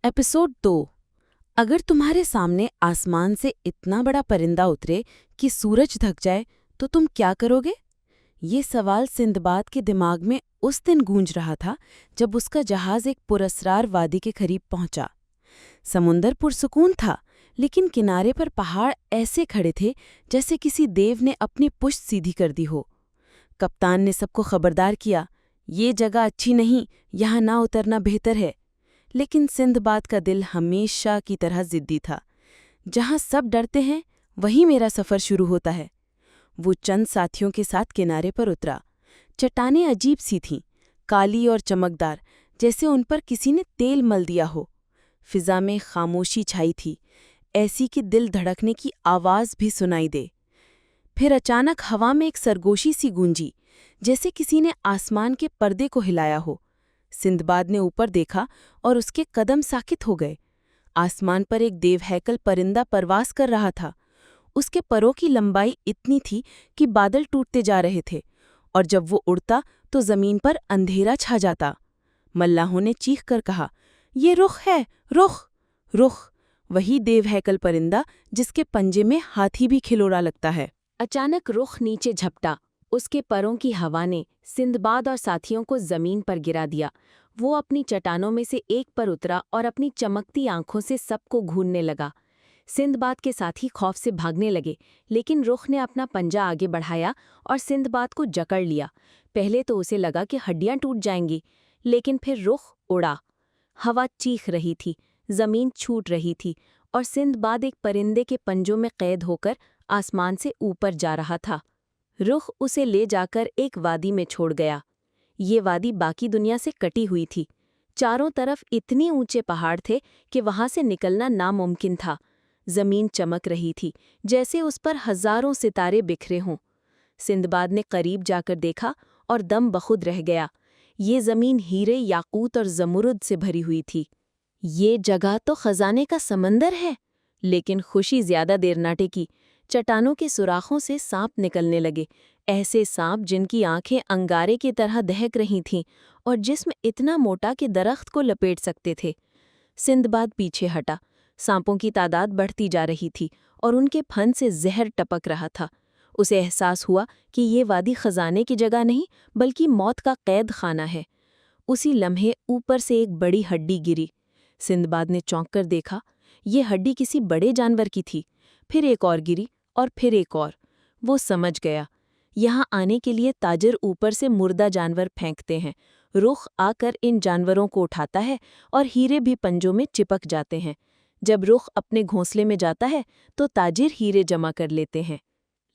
Episode 2। अगर तुम्हारे सामने आसमान से इतना बड़ा परिंदा उतरे कि सूरज ढक जाए तो तुम क्या करोगे? ये सवाल सिंदबाद के दिमाग में उस दिन गूंज रहा था जब उसका जहाज एक पुरस्रार वादी के करीब पहुंचा। समुंदर पुरसुकून था, लेकिन किनारे पर पहाड़ ऐसे खड़े थे जैसे किसी देव ने अपनी पुश्त सीधी कर दी हो। कप्तान ने सबको खबरदार किया, ये जगह अच्छी नहीं, यहाँ ना उतरना बेहतर है। लेकिन सिंदबाद का दिल हमेशा की तरह जिद्दी था। जहाँ सब डरते हैं वहीं मेरा सफ़र शुरू होता है। वो चंद साथियों के साथ किनारे पर उतरा। चट्टानें अजीब सी थीं, काली और चमकदार, जैसे उन पर किसी ने तेल मल दिया हो। फिज़ा में खामोशी छाई थी, ऐसी कि दिल धड़कने की आवाज़ भी सुनाई दे। फिर अचानक हवा में एक सरगोशी सी गूंजी, जैसे किसी ने आसमान के पर्दे को हिलाया हो। सिंदबाद ने ऊपर देखा और उसके कदम साकित हो गए। आसमान पर एक देवहैकल परिंदा परवास कर रहा था। उसके परों की लंबाई इतनी थी कि बादल टूटते जा रहे थे, और जब वो उड़ता तो जमीन पर अंधेरा छा जाता। मल्लाहों ने चीख कर कहा, ये रुख है, रुख। रुख, वही देवहैकल परिंदा जिसके पंजे में हाथी भी खिलौना लगता है। अचानक रुख नीचे झपटा। उसके परों की हवा ने सिंदबाद और साथियों को जमीन पर गिरा दिया। वो अपनी चट्टानों में से एक पर उतरा और अपनी चमकती आंखों से सबको घूरने लगा। सिंदबाद के साथी खौफ से भागने लगे, लेकिन रुख ने अपना पंजा आगे बढ़ाया और सिंदबाद को जकड़ लिया। पहले तो उसे लगा कि हड्डियां टूट जाएंगी, लेकिन फिर रुख उड़ा। हवा चीख रही थी, जमीन छूट रही थी, और सिंदबाद एक परिंदे के पंजों में कैद होकर आसमान से ऊपर जा रहा था। रुख उसे ले जाकर एक वादी में छोड़ गया। ये वादी बाकी दुनिया से कटी हुई थी। चारों तरफ इतने ऊंचे पहाड़ थे कि वहां से निकलना नामुमकिन था। जमीन चमक रही थी, जैसे उस पर हजारों सितारे बिखरे हों। सिंदबाद ने करीब जाकर देखा और दम बखुद रह गया। ये जमीन हीरे, याकूत और जमुरुद से भरी हुई थी। ये जगह तो खजाने का समंदर है। लेकिन खुशी ज्यादा देर ना टिकी। चट्टानों के सुराखों से सांप निकलने लगे, ऐसे सांप जिनकी आंखें अंगारे की तरह दहक रही थीं और जिस्म इतना मोटा कि दरख्त को लपेट सकते थे। सिंदबाद पीछे हटा। सांपों की तादाद बढ़ती जा रही थी और उनके फन से जहर टपक रहा था। उसे एहसास हुआ कि ये वादी खजाने की जगह नहीं, बल्कि मौत का कैद खाना है। उसी लम्हे ऊपर से एक बड़ी हड्डी गिरी। सिंदबाद ने चौंक कर देखा। ये हड्डी किसी बड़े जानवर की थी। फिर एक और गिरी और फिर एक और। वो समझ गया, यहाँ आने के लिए ताजिर ऊपर से मुर्दा जानवर फेंकते हैं। रुख आकर इन जानवरों को उठाता है और हीरे भी पंजों में चिपक जाते हैं। जब रुख अपने घोंसले में जाता है तो ताजिर हीरे जमा कर लेते हैं।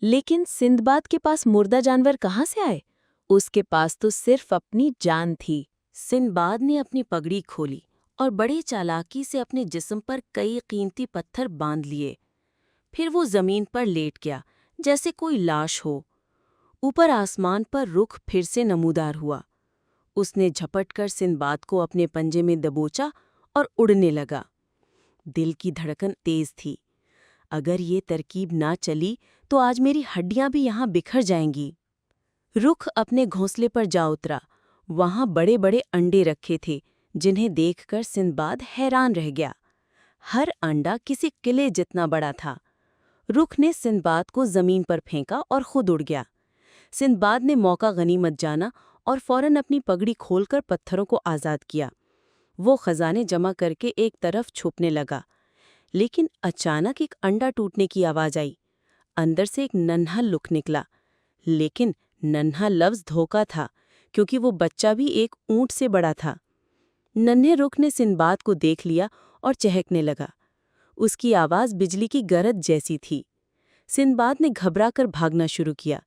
लेकिन सिंदबाद के पास मुर्दा जानवर कहाँ से आए? उसके पास तो सिर्फ अपनी जान थी। सिंदबाद ने अपनी पगड़ी खोली और बड़ी चालाकी से अपने जिस्म पर कई कीमती पत्थर बांध लिए। फिर वो जमीन पर लेट गया, जैसे कोई लाश हो। ऊपर आसमान पर रुख फिर से नमूदार हुआ। उसने झपट कर सिंदबाद को अपने पंजे में दबोचा और उड़ने लगा। दिल की धड़कन तेज थी। अगर ये तरकीब ना चली तो आज मेरी हड्डियां भी यहाँ बिखर जाएंगी। रुख अपने घोंसले पर जा उतरा। वहां बड़े बड़े अंडे रखे थे, जिन्हें देखकर सिंदबाद हैरान रह गया। हर अंडा किसी किले जितना बड़ा था। रुख ने सिंदबाद को जमीन पर फेंका और खुद उड़ गया। सिंदबाद ने मौका गनीमत जाना और फौरन अपनी पगड़ी खोलकर पत्थरों को आज़ाद किया। वो खजाने जमा करके एक तरफ छुपने लगा। लेकिन अचानक एक अंडा टूटने की आवाज़ आई। अंदर से एक नन्हा लुक निकला। लेकिन नन्हा लफ्ज़ धोखा था, क्योंकि वो बच्चा भी एक ऊंट से बड़ा था। नन्हे रुख ने सिंदबाद को देख लिया और चहकने लगा। उसकी आवाज़ बिजली की गरज जैसी थी। सिंदबाद ने घबराकर भागना शुरू किया,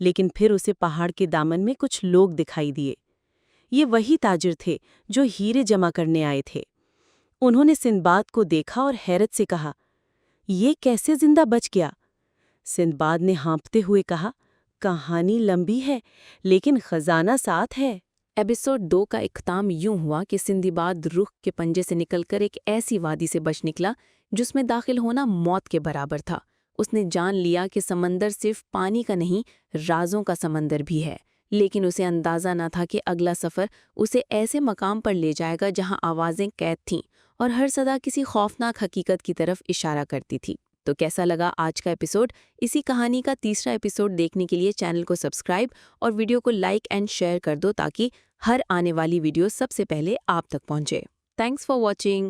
लेकिन फिर उसे पहाड़ के दामन में कुछ लोग दिखाई दिए। ये वही ताजिर थे जो हीरे जमा करने आए थे। उन्होंने सिंदबाद को देखा और हैरत से कहा, ये कैसे जिंदा बच गया? सिंदबाद ने हाँफते हुए कहा, कहानी लंबी है, लेकिन खजाना साथ है। एपिसोड 2 का इख्ताम यूं हुआ कि सिंदबाद रुख के पंजे से निकलकर एक ऐसी वादी से बच निकला जिसमें दाखिल होना मौत के बराबर था। उसने जान लिया कि समंदर सिर्फ पानी का नहीं, राजों का समंदर भी है। लेकिन उसे अंदाज़ा न था कि अगला सफ़र उसे ऐसे मकाम पर ले जाएगा जहां आवाज़ें कैद थीं اور ہر صدا کسی خوفناک حقیقت کی طرف اشارہ کرتی تھی۔ تو کیسا لگا آج کا ایپیسوڈ؟ اسی کہانی کا تیسرا ایپیسوڈ دیکھنے کے لیے چینل کو سبسکرائب اور ویڈیو کو لائک اینڈ شیئر کر دو تاکہ ہر آنے والی ویڈیو سب سے پہلے آپ تک پہنچے۔ Thanks for watching.